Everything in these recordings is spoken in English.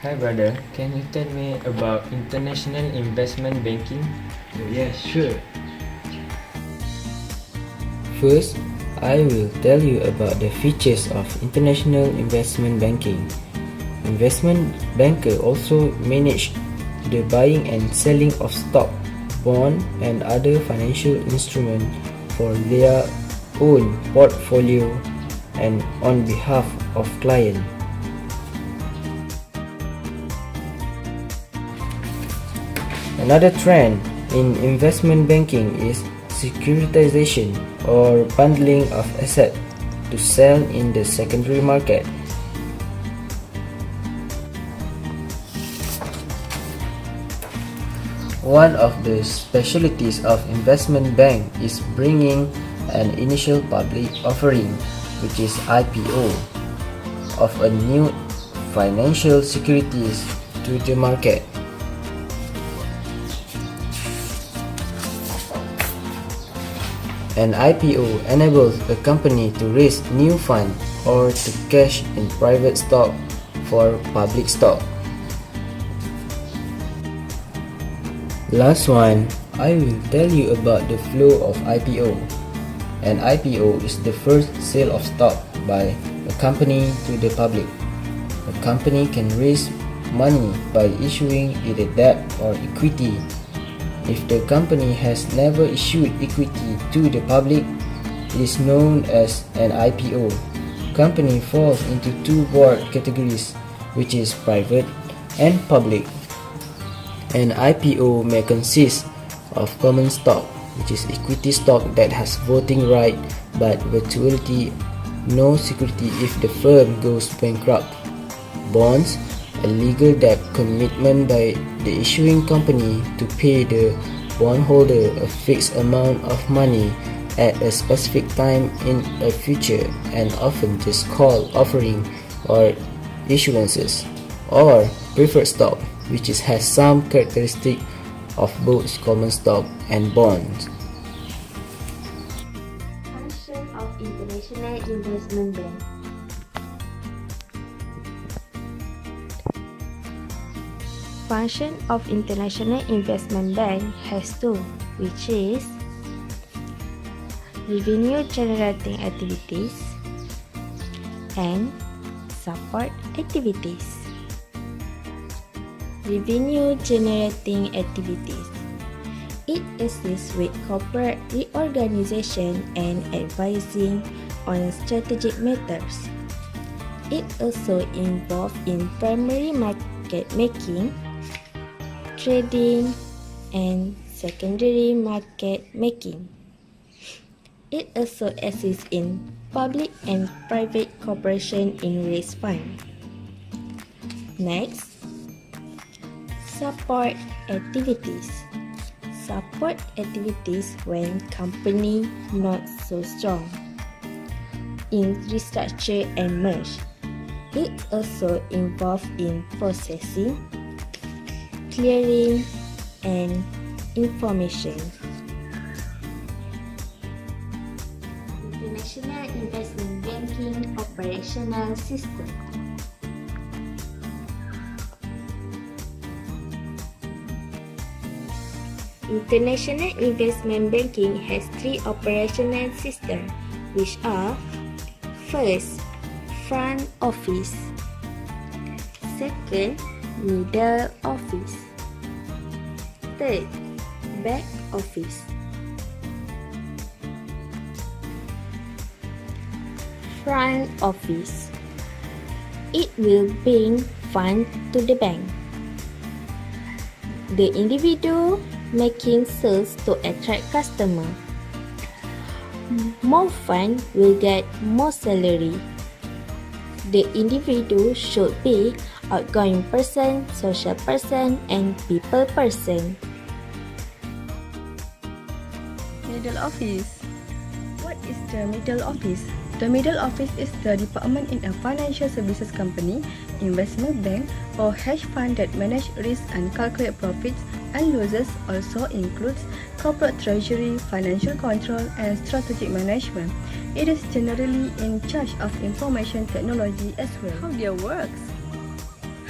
Hi brother, can you tell me about international investment banking? Yes, sure. First, I will tell you about the features of international investment banking. Investment banker also manage the buying and selling of stock, bond, and other financial instruments for their own portfolio and on behalf of client. Another trend in investment banking is securitization or bundling of assets to sell in the secondary market. One of the specialties of investment bank is bringing an initial public offering, which is IPO, of a new financial securities to the market. An IPO enables a company to raise new funds or to cash in private stock for public stock. Last one, I will tell you about the flow of IPO. An IPO is the first sale of stock by a company to the public. A company can raise money by issuing either debt or equity. If the company has never issued equity to the public, it is known as an IPO. Company falls into two broad categories, which is private and public. An IPO may consist of common stock, which is equity stock that has voting right but virtually no security if the firm goes bankrupt. Bonds, a legal debt commitment by the issuing company to pay the bondholder a fixed amount of money at a specific time in the future and often just called offering or issuances. Or preferred stock, which has some characteristic of both common stock and bonds. Function of International Investment Bank. Function of International Investment Bank has two, which is revenue generating activities and support activities. Revenue generating activities. It assists with corporate reorganization and advising on strategic matters. It also involves in primary market making, trading, and secondary market making. It also assists in public and private cooperation in raise funds. Next, support activities. Support activities when company not so strong in restructure and merge. It also involves in processing, clearing, and information. International Investment Banking Operational System. International Investment Banking has three operational systems, which are: first, front office; second, middle office; third, back office. Front office. It will bring funds to the bank. The individual making sales to attract customer. More fund will get more salary. The individual should be outgoing person, social person, and people person. Middle office. What is the middle office? The middle office is the department in a financial services company, investment bank, or hedge fund that manage risk and calculate profits and losses. Also includes corporate treasury, financial control, and strategic management. It is generally in charge of information technology as well. How they works?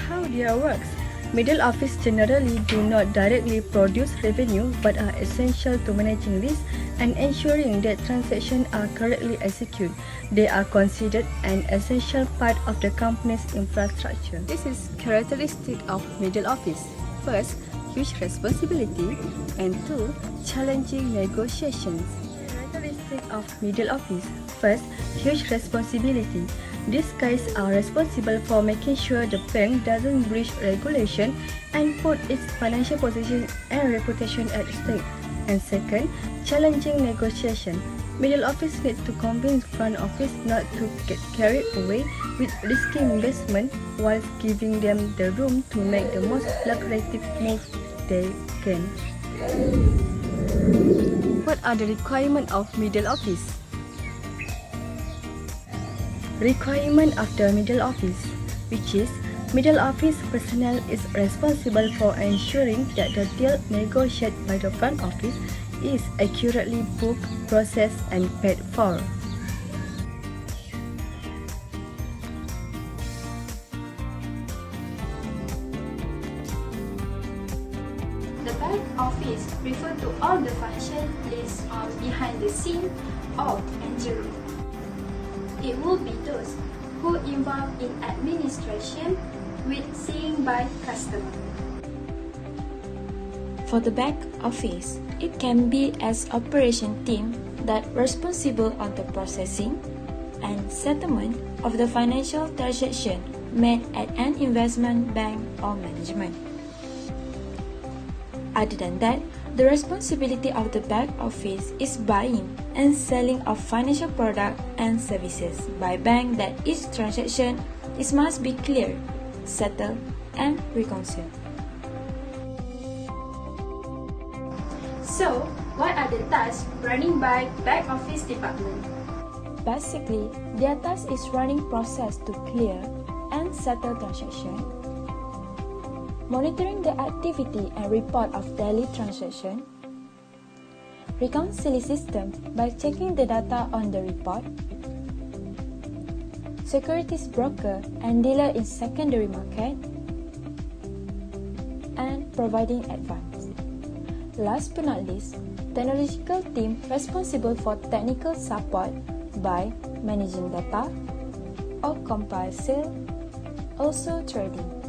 How How their works. Middle office generally do not directly produce revenue but are essential to managing risk and ensuring that transactions are correctly executed. They are considered an essential part of the company's infrastructure. This is characteristic of middle office. First, huge responsibility, and two, challenging negotiations. Characteristic of middle office. First, huge responsibility. These guys are responsible for making sure the bank doesn't breach regulation and put its financial position and reputation at stake. And second, challenging negotiation. Middle office needs to convince front office not to get carried away with risky investment whilst giving them the room to make the most lucrative move they can. What are the requirements of middle office? Requirement of the middle office, which is middle office personnel is responsible for ensuring that the deal negotiated by the front office is accurately booked, processed, and paid for. The back office refers to all the functions is behind the scene of engine room. It will be those who involved in administration with seeing by customer. For the back office, it can be as operation team that responsible on the processing and settlement of the financial transaction made at an investment bank or management. Other than that, the responsibility of the back office is buying and selling of financial products and services by bank that each transaction must be clear, settled, and reconciled. So, what are the tasks running by back office department? Basically, their task is running process to clear and settle transaction, monitoring the activity and report of daily transaction, reconciling system by checking the data on the report, securities broker and dealer in secondary market, and providing advice. Last but not least, technological team responsible for technical support by managing data or compile sale, also trading.